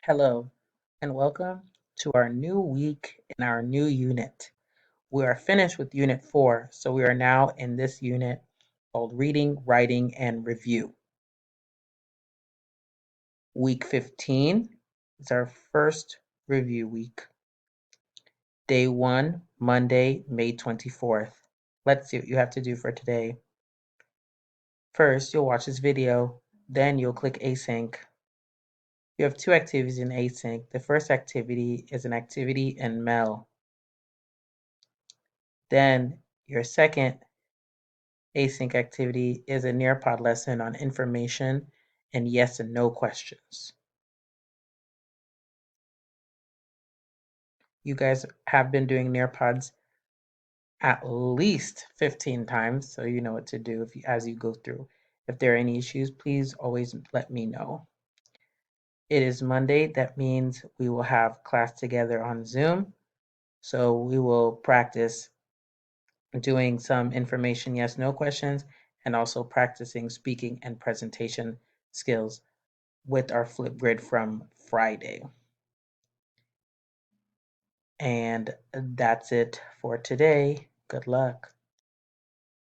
Hello, and welcome to our new week in our new unit. We are finished with Unit 4, so we are now in this unit called Reading, Writing, and Review. Week 15 is our first review week. Day 1, Monday, May 24th. Let's see what you have to do for today. First, you'll watch this video, then you'll click Async. You have two activities in Async. The first activity is an activity in Mel. Then your second async activity is a Nearpod lesson on information and yes and no questions. You guys have been doing Nearpods at least 15 times, so you know what to do as you go through. If there are any issues, please always let me know. It is Monday. That means we will have class together on Zoom. So we will practice doing some information yes no questions and also practicing speaking and presentation skills with our Flipgrid from Friday. And that's it for today. Good luck.